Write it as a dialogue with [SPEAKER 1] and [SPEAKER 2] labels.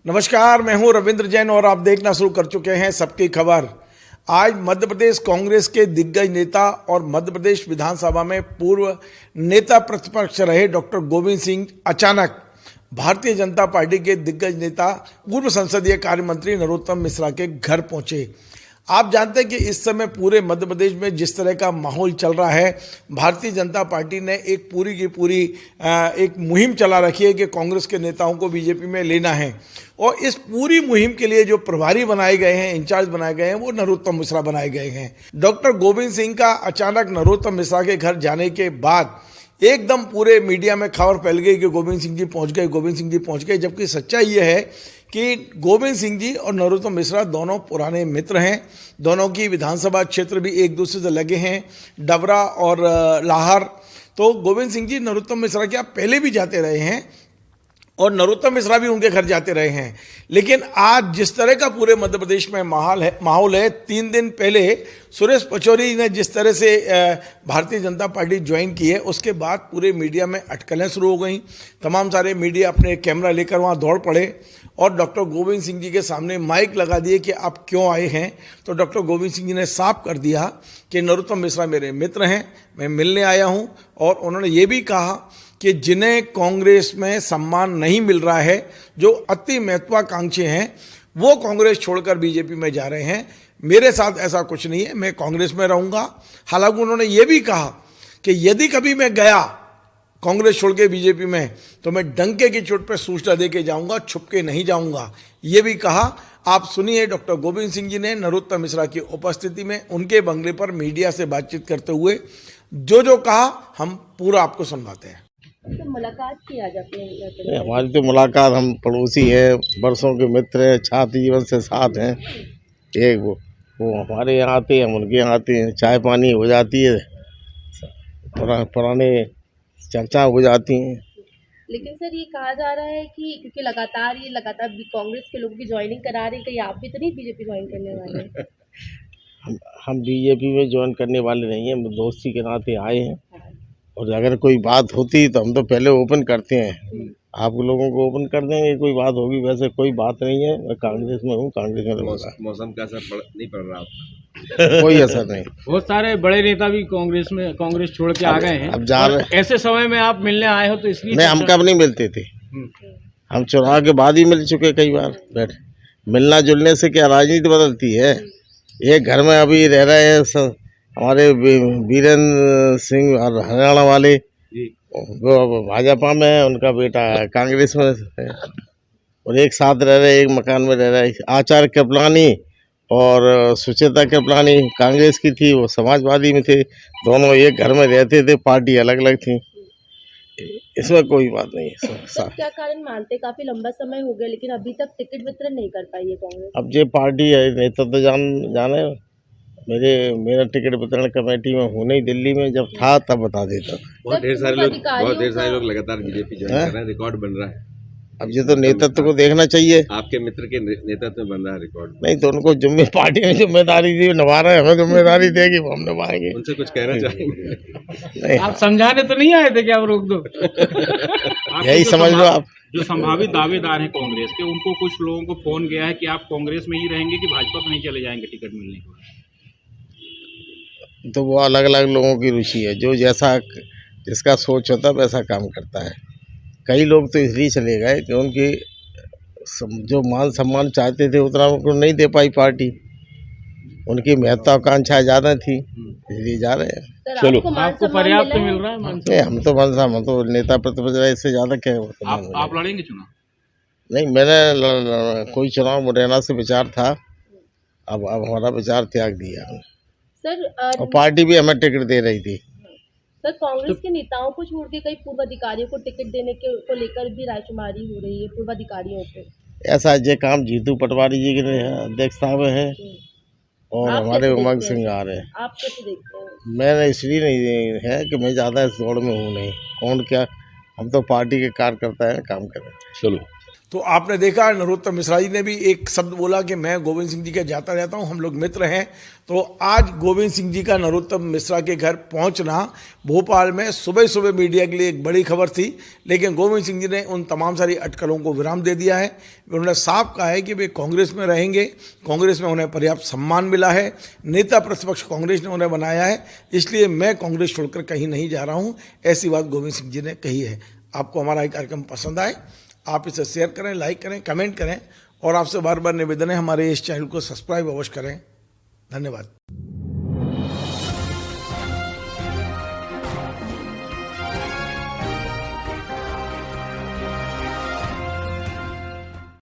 [SPEAKER 1] नमस्कार, मैं हूं रविंद्र जैन और आप देखना शुरू कर चुके हैं सबकी खबर। आज मध्य प्रदेश कांग्रेस के दिग्गज नेता और मध्य प्रदेश विधानसभा में पूर्व नेता प्रतिपक्ष रहे डॉक्टर गोविंद सिंह अचानक भारतीय जनता पार्टी के दिग्गज नेता पूर्व संसदीय कार्य मंत्री नरोत्तम मिश्रा के घर पहुंचे। आप जानते हैं कि इस समय पूरे मध्य प्रदेश में जिस तरह का माहौल चल रहा है, भारतीय जनता पार्टी ने एक पूरी की पूरी एक मुहिम चला रखी है कि कांग्रेस के नेताओं को बीजेपी में लेना है। और इस पूरी मुहिम के लिए जो प्रभारी बनाए गए हैं, इंचार्ज बनाए गए हैं, वो नरोत्तम मिश्रा बनाए गए हैं। डॉक्टर गोविंद सिंह का अचानक नरोत्तम मिश्रा के घर जाने के बाद एकदम पूरे मीडिया में खबर फैल गई कि गोविंद सिंह जी पहुंच गए, गोविंद सिंह जी पहुंच गए। जबकि सच्चाई ये है कि गोविंद सिंह जी और नरोत्तम मिश्रा दोनों पुराने मित्र हैं। दोनों की विधानसभा क्षेत्र भी एक दूसरे से लगे हैं, डबरा और लाहौर। तो गोविंद सिंह जी नरोत्तम मिश्रा के आप पहले भी जाते रहे हैं और नरोत्तम मिश्रा भी उनके घर जाते रहे हैं। लेकिन आज जिस तरह का पूरे मध्य प्रदेश में माहौल है 3 दिन पहले सुरेश पचौरी ने जिस तरह से भारतीय जनता पार्टी ज्वाइन की है, उसके बाद पूरे मीडिया में अटकलें शुरू हो गई। तमाम सारे मीडिया अपने कैमरा लेकर वहाँ दौड़ पड़े और डॉक्टर गोविंद सिंह जी के सामने माइक लगा दिए कि आप क्यों आए हैं। तो डॉक्टर गोविंद सिंह जी ने साफ कर दिया कि नरोत्तम मिश्रा मेरे मित्र हैं, मैं मिलने आया हूँ। और उन्होंने ये भी कहा कि जिन्हें कांग्रेस में सम्मान नहीं मिल रहा है, जो अति महत्वाकांक्षी हैं, वो कांग्रेस छोड़कर बीजेपी में जा रहे हैं। मेरे साथ ऐसा कुछ नहीं है, मैं कांग्रेस में रहूँगा। हालांकि उन्होंने ये भी कहा कि यदि कभी मैं गया कांग्रेस छोड़ के बीजेपी में तो मैं डंके की चोट पर सूचना दे के जाऊँगा, छुप के नहीं जाऊँगा, ये भी कहा। आप सुनिए डॉक्टर गोविंद सिंह जी ने नरोत्तम मिश्रा की उपस्थिति में उनके बंगले पर मीडिया से बातचीत करते हुए जो कहा, हम पूरा आपको सुनवाते हैं।
[SPEAKER 2] तो मुलाकात की आज अपने
[SPEAKER 3] हमारी तो मुलाकात, हम पड़ोसी हैं, बरसों के मित्र हैं, छात्र जीवन से साथ हैं। एक वो हमारे यहाँ आते हैं, हम उनके यहाँ आते हैं, चाय पानी हो जाती है, पुराने चर्चा हो जाती हैं।
[SPEAKER 2] लेकिन सर ये कहा जा रहा है कि क्योंकि लगातार कांग्रेस के लोगों की ज्वाइनिंग करा रहे हैं, कहीं आप भी तो नहीं बीजेपी ज्वाइन करने वाले हैं?
[SPEAKER 3] हम बीजेपी में ज्वाइन करने वाले नहीं हैं, हम दोस्ती के नाते आए हैं। और अगर कोई बात होती तो हम तो पहले ओपन करते हैं, आप लोगों को ओपन कर देंगे कोई बात होगी। वैसे कोई बात नहीं है, मैं कांग्रेस में हूँ, कांग्रेस में रहूँगा।
[SPEAKER 4] मौसम का असर नहीं पड़ रहा
[SPEAKER 3] कोई असर नहीं।
[SPEAKER 5] बहुत सारे बड़े नेता भी कांग्रेस छोड़ के आ गए हैं।
[SPEAKER 3] अब जा रहे,
[SPEAKER 5] ऐसे समय में आप मिलने आए हो तो इसलिए
[SPEAKER 3] नहीं, हम कब नहीं मिलते थे, हम चुनाव के बाद ही मिल चुके कई बार। बैठ मिलना जुलने से क्या राजनीति बदलती है। एक घर में अभी रह रहे हैं हमारे बीरेंद्र सिंह और हरियाणा वाले, वो भाजपा में है, उनका बेटा कांग्रेस में है, और एक साथ रह रहे, एक मकान में रह रहे। आचार्य कृपलानी और सुचेता कृपलानी कांग्रेस की थी, वो समाजवादी में थे, दोनों एक घर में रहते थे, पार्टी अलग अलग थी। इसमें कोई बात नहीं है।
[SPEAKER 2] तो क्या कारण मानते, काफी लंबा समय हो गया लेकिन अभी तक टिकट वितरण नहीं कर पाई है कांग्रेस?
[SPEAKER 3] अब ये पार्टी है, नेता तो जाने मेरा टिकट वितरण कमेटी में हूँ नहीं, दिल्ली में जब था तब बता देता।
[SPEAKER 4] बहुत ढेर सारे लोग लगातार बीजेपी ज्वाइन कर रहे हैं, रिकॉर्ड बन रहा है।
[SPEAKER 3] अब ये तो नेतृत्व को देखना चाहिए।
[SPEAKER 4] आपके मित्र के नेतृत्व में बन रहा है रिकॉर्ड।
[SPEAKER 3] नहीं तो उनको पार्टी में जिम्मेदारी दी, निभा रहे हैं, हमें जिम्मेदारी देगी, हम निभाएंगे।
[SPEAKER 4] उनसे कुछ कहना चाहेंगे?
[SPEAKER 3] नहीं,
[SPEAKER 5] आप समझाने तो नहीं आए थे कि आप रोक दो?
[SPEAKER 3] यही समझ लो आप।
[SPEAKER 6] जो संभावित दावेदार हैं कांग्रेस के, उनको कुछ लोगों को फोन गया है कि आप कांग्रेस में ही रहेंगे कि भाजपा में नहीं चले जाएंगे टिकट मिलने के बाद?
[SPEAKER 3] तो वो अलग अलग लोगों की रुचि है, जो जैसा जिसका सोच होता है वैसा काम करता है। कई लोग तो इसलिए चले गए कि उनकी जो मान सम्मान चाहते थे उतना उनको नहीं दे पाई पार्टी, उनकी महत्वाकांक्षा ज़्यादा थी, इसलिए जा रहे हैं।
[SPEAKER 5] चलो, आपको पर्याप्त मिल रहा है?
[SPEAKER 3] नहीं, हम तो नेता प्रतिपक्ष रहे, इससे ज़्यादा क्या
[SPEAKER 6] आप लड़ेंगे चुनाव?
[SPEAKER 3] नहीं, मैंने कोई चुनाव मुरैना से विचार था, अब हमारा विचार त्याग दिया
[SPEAKER 2] सर।
[SPEAKER 3] और पार्टी भी हमें टिकट दे रही थी।
[SPEAKER 2] सर, कांग्रेस के नेताओं को छोड़ के कई पूर्व अधिकारियों को टिकट देने को लेकर भी रायशुमारी हो रही है, पूर्व अधिकारियों को।
[SPEAKER 3] ऐसा ये काम जीतू पटवारी जी की अध्यक्षता में है और हमारे उमंग सिंह आ रहे हैं।
[SPEAKER 2] आप कैसे देखते हैं?
[SPEAKER 3] मैंने इसलिए नहीं है कि मैं ज़्यादा इस दौड़ में हूँ नहीं, कौन क्या, हम तो पार्टी के कार्यकर्ता हैं, काम करें।
[SPEAKER 4] चलो।
[SPEAKER 1] तो आपने देखा नरोत्तम मिश्रा जी ने भी एक शब्द बोला कि मैं गोविंद सिंह जी के जाता रहता हूं, हम लोग मित्र हैं। तो आज गोविंद सिंह जी का नरोत्तम मिश्रा के घर पहुंचना भोपाल में सुबह सुबह मीडिया के लिए एक बड़ी खबर थी, लेकिन गोविंद सिंह जी ने उन तमाम सारी अटकलों को विराम दे दिया है। उन्होंने साफ कहा है कि वे कांग्रेस में रहेंगे, कांग्रेस में उन्हें पर्याप्त सम्मान मिला है, नेता प्रतिपक्ष कांग्रेस ने उन्हें बनाया है, इसलिए मैं कांग्रेस छोड़कर कहीं नहीं जा रहा हूँ, ऐसी बात गोविंद सिंह जी ने कही है। आपको हमारा ये कार्यक्रम पसंद आए, आप इसे शेयर करें, लाइक करें, कमेंट करें और आपसे बार बार निवेदन है हमारे इस चैनल को सब्सक्राइब अवश्य करें। धन्यवाद।